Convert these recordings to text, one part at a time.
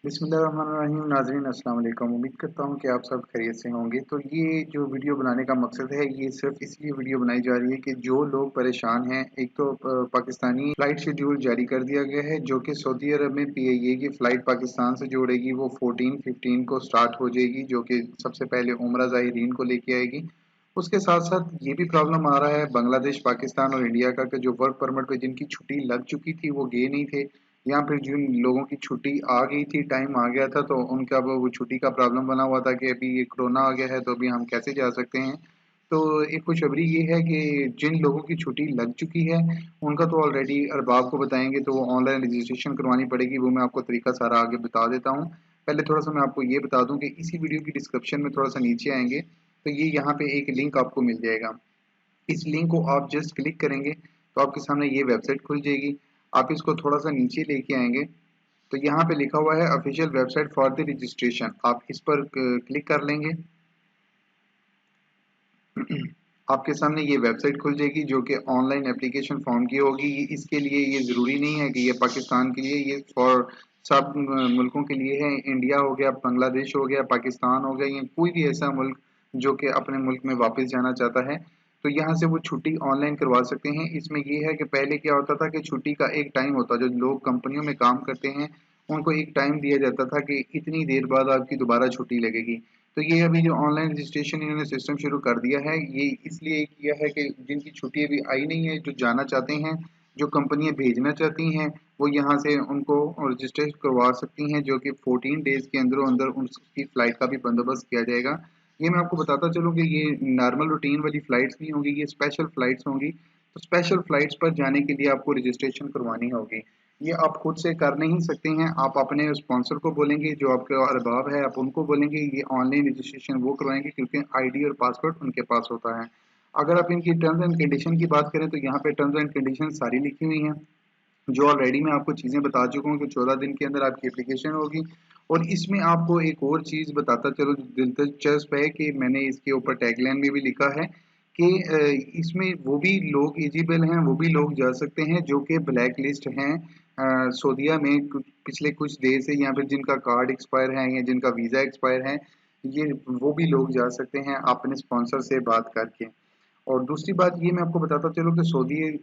बिस्मिल्लाहिर्रहमानिर्रहीम। नाज़रीन अस्सलाम वालेकुम। उम्मीद करता हूँ कि आप सब खैरियत से होंगे। तो ये जो वीडियो बनाने का मकसद है, ये सिर्फ़ इसलिए वीडियो बनाई जा रही है कि जो लोग परेशान हैं, एक तो पाकिस्तानी फ़्लाइट शेड्यूल जारी कर दिया गया है, जो कि सऊदी अरब में पीआईए की फ़्लाइट पाकिस्तान से जोड़ेगी, वो 14-15 को स्टार्ट हो जाएगी, जो कि सबसे पहले उम्रा ज़ायरीन को लेके आएगी। उसके साथ-साथ ये भी प्रॉब्लम आ रहा है बांग्लादेश, पाकिस्तान और इंडिया का, कि जो वर्क परमिट पे जिनकी छुट्टी लग चुकी थी, वो गए नहीं थे, या फिर जिन लोगों की छुट्टी आ गई थी, टाइम आ गया था, तो उनका वो छुट्टी का प्रॉब्लम बना हुआ था कि अभी ये कोरोना आ गया है, तो अभी हम कैसे जा सकते हैं। तो एक खुशखबरी ये है कि जिन लोगों की छुट्टी लग चुकी है, उनका तो ऑलरेडी अरबाब को बताएंगे, तो वो ऑनलाइन रजिस्ट्रेशन करवानी पड़ेगी। वो मैं आपको तरीका सारा आगे बता देता हूँ। पहले थोड़ा सा मैं आपको ये बता दूं कि इसी वीडियो की डिस्क्रिप्शन में थोड़ा सा नीचे आएंगे, तो ये यहाँ पे एक लिंक आपको मिल जाएगा। इस लिंक को आप जस्ट क्लिक करेंगे तो आपके सामने ये वेबसाइट खुल जाएगी। आप इसको थोड़ा सा नीचे लेके आएंगे, तो यहाँ पे लिखा हुआ है official website for the registration, आप इस पर क्लिक कर लेंगे। आपके सामने ये वेबसाइट खुल जाएगी, जो कि ऑनलाइन एप्लीकेशन फॉर्म की होगी। इसके लिए ये ज़रूरी नहीं है कि ये पाकिस्तान के लिए, ये फॉर सब मुल्कों के लिए है। इंडिया हो गया, बांग्लादेश हो गया, पाकिस्तान हो गया, या कोई भी ऐसा मुल्क जो कि अपने मुल्क में वापस जाना चाहता है, तो यहाँ से वो छुट्टी ऑनलाइन करवा सकते हैं। इसमें ये है कि पहले क्या होता था कि छुट्टी का एक टाइम होता, जो लोग कंपनियों में काम करते हैं उनको एक टाइम दिया जाता था कि इतनी देर बाद आपकी दोबारा छुट्टी लगेगी। तो ये अभी जो ऑनलाइन रजिस्ट्रेशन इन्होंने सिस्टम शुरू कर दिया है, ये इसलिए किया है कि जिनकी छुट्टी अभी आई नहीं है, जो जाना चाहते हैं, जो कंपनियां भेजना चाहती हैं, वो यहाँ से उनको रजिस्ट्रेशन करवा सकती हैं, जो कि 14 डेज के अंदर अंदर उनकी फ़्लाइट का भी बंदोबस्त किया जाएगा। ये मैं आपको बताता चलूँ कि ये नॉर्मल रूटीन वाली फ़्लाइट्स नहीं होंगी, ये स्पेशल फ़्लाइट्स होंगी। तो स्पेशल फ़्लाइट्स पर जाने के लिए आपको रजिस्ट्रेशन करवानी होगी। ये आप खुद से कर नहीं सकते हैं, आप अपने स्पॉन्सर को बोलेंगे, जो आपका अरबाब है, आप उनको बोलेंगे, ये ऑनलाइन रजिस्ट्रेशन वो करवाएंगे, क्योंकि आईडी और पासवर्ड उनके पास होता है। अगर आप इनकी टर्म्स एंड कंडीशन की बात करें, तो यहाँ पे टर्म्स एंड कंडीशन सारी लिखी हुई हैं, जो ऑलरेडी मैं आपको चीज़ें बता चुका हूँ कि 14 दिन के अंदर आपकी एप्लीकेशन होगी। और इसमें आपको एक और चीज़ बताता चलो जो दिलचस्प है, कि मैंने इसके ऊपर टैगलाइन में भी लिखा है कि इसमें वो भी लोग एलिजिबल हैं, वो भी लोग जा सकते हैं जो कि ब्लैक लिस्ट हैं सऊदीया में पिछले कुछ देर से, या फिर जिनका कार्ड एक्सपायर है या जिनका वीज़ा एक्सपायर है, ये वो भी लोग जा सकते हैं अपने स्पॉन्सर से बात करके। और दूसरी बात ये मैं आपको बताता चलूँ कि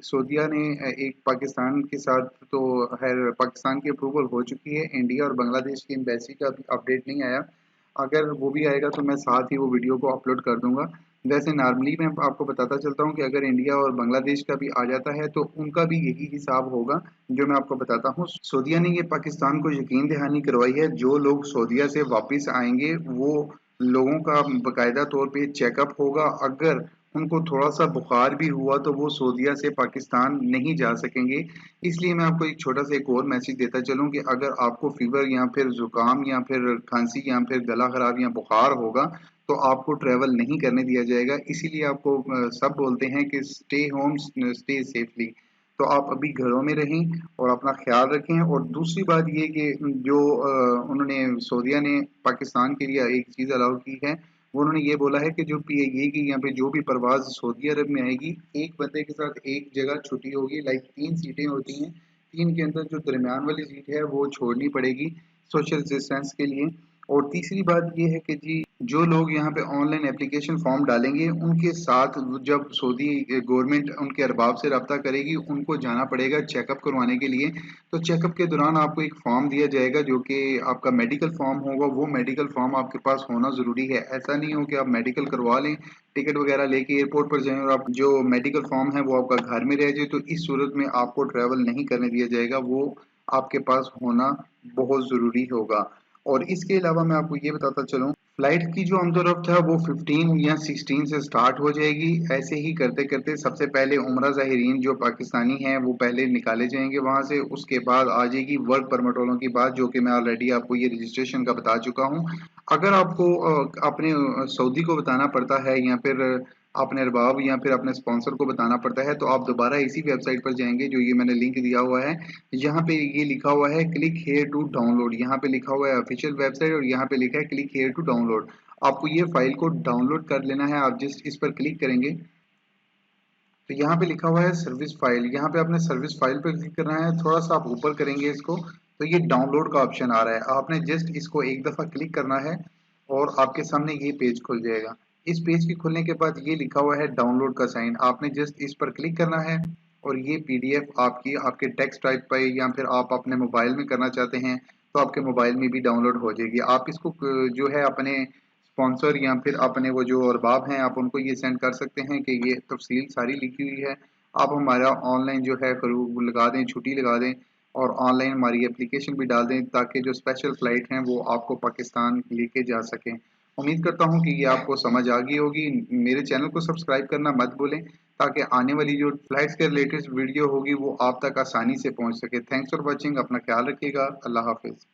सऊदीया ने एक पाकिस्तान के साथ, तो खैर पाकिस्तान की अप्रूवल हो चुकी है, इंडिया और बांग्लादेश की एम्बेसी का अभी अपडेट नहीं आया। अगर वो भी आएगा तो मैं साथ ही वो वीडियो को अपलोड कर दूंगा। वैसे नॉर्मली मैं आपको बताता चलता हूँ कि अगर इंडिया और बांग्लादेश का भी आ जाता है, तो उनका भी यही हिसाब होगा जो मैं आपको बताता हूँ। सऊदीया ने ये पाकिस्तान को यकीन दहानी करवाई है, जो लोग सऊदीया से वापस आएंगे वो लोगों का बाकायदा तौर पे चेकअप होगा। अगर उनको थोड़ा-सा बुखार भी हुआ, तो वो सऊदीया से पाकिस्तान नहीं जा सकेंगे। इसलिए मैं आपको एक छोटा-सा एक और मैसेज देता चलूँ कि अगर आपको फ़ीवर या फिर ज़ुकाम या फिर खाँसी या फिर गला ख़राब या बुखार होगा, तो आपको ट्रैवल नहीं करने दिया जाएगा। इसीलिए आपको सब बोलते हैं कि स्टे होम, स्टे सेफली। तो आप अभी घरों में रहें और अपना ख़्याल रखें। और दूसरी बात ये कि जो उन्होंने सऊदीया ने पाकिस्तान के लिए एक चीज़ अलाउ की है, वो उन्होंने ये बोला है कि जो पीआईए की या फिर जो भी परवाज़ सऊदी अरब में आएगी, एक बंदे के साथ एक जगह छुट्टी होगी, लाइक 3 सीटें होती हैं, 3 के अंदर जो दरमियान वाली सीट है वो छोड़नी पड़ेगी सोशल डिस्टेंस के लिए। और तीसरी बात ये है कि जी, जो लोग यहाँ पे ऑनलाइन एप्लीकेशन फॉर्म डालेंगे, उनके साथ जब सऊदी गवर्नमेंट उनके अरबाब से रब्ता करेगी, उनको जाना पड़ेगा चेकअप करवाने के लिए। तो चेकअप के दौरान आपको एक फॉर्म दिया जाएगा, जो कि आपका मेडिकल फॉर्म होगा। वो मेडिकल फॉर्म आपके पास होना ज़रूरी है। ऐसा नहीं हो कि आप मेडिकल करवा लें, टिकट वगैरह लेके एयरपोर्ट पर जाएँ और आप जो मेडिकल फॉर्म है वो आपका घर में रह जाए, तो इस सूरत में आपको ट्रैवल नहीं करने दिया जाएगा। वो आपके पास होना बहुत ज़रूरी होगा। और इसके अलावा मैं आपको ये बताता चलूँ, फ्लाइट की जो आमदोरफ्त है वो 15 या 16 से स्टार्ट हो जाएगी। ऐसे ही करते करते सबसे पहले उम्रा ज़ाहिरीन जो पाकिस्तानी हैं वो पहले निकाले जाएंगे वहां से। उसके बाद आ जाएगी वर्क परमिट वालों की बात, जो कि मैं ऑलरेडी आपको ये रजिस्ट्रेशन का बता चुका हूँ। अगर आपको अपने सऊदी को बताना पड़ता है, या फिर अपने अरबाब या फिर अपने स्पॉन्सर को बताना पड़ता है, तो आप दोबारा इसी वेबसाइट पर जाएंगे, जो ये मैंने लिंक दिया हुआ है। यहाँ पे ये लिखा हुआ है क्लिक हेयर टू डाउनलोड, यहाँ पे लिखा हुआ है ऑफिशियल वेबसाइट, और यहाँ पे लिखा है क्लिक हेयर टू डाउनलोड। आपको ये फाइल को डाउनलोड कर लेना है। आप जस्ट इस पर क्लिक करेंगे, तो यहाँ पे लिखा हुआ है सर्विस फाइल, यहाँ पे आपने सर्विस फाइल पर क्लिक करना है। थोड़ा सा आप ऊपर करेंगे इसको, तो ये डाउनलोड का ऑप्शन आ रहा है, आपने जस्ट इसको एक दफ़ा क्लिक करना है और आपके सामने ये पेज खुल जाएगा। इस पेज के खुलने के बाद ये लिखा हुआ है डाउनलोड का साइन, आपने जस्ट इस पर क्लिक करना है और ये पीडीएफ आपकी आपके टेक्स्ट टाइप पे या फिर आप अपने मोबाइल में करना चाहते हैं तो आपके मोबाइल में भी डाउनलोड हो जाएगी। आप इसको जो है अपने स्पॉन्सर या फिर अपने वो जो अरबाब हैं आप उनको ये सेंड कर सकते हैं कि ये तफसील सारी लिखी हुई है, आप हमारा ऑनलाइन जो है करूँ लगा दें, छुट्टी लगा दें और ऑनलाइन हमारी एप्लीकेशन भी डाल दें ताकि जो स्पेशल फ़्लाइट हैं वो आपको पाकिस्तान लेके जा सकें। उम्मीद करता हूँ कि ये आपको समझ आ गई होगी। मेरे चैनल को सब्सक्राइब करना मत भूलें ताकि आने वाली जो फ़्लाइट्स के रिलेटेड वीडियो होगी वो आप तक आसानी से पहुँच सके। थैंक्स फॉर वॉचिंग, अपना ख्याल रखिएगा। अल्लाह हाफ़िज़।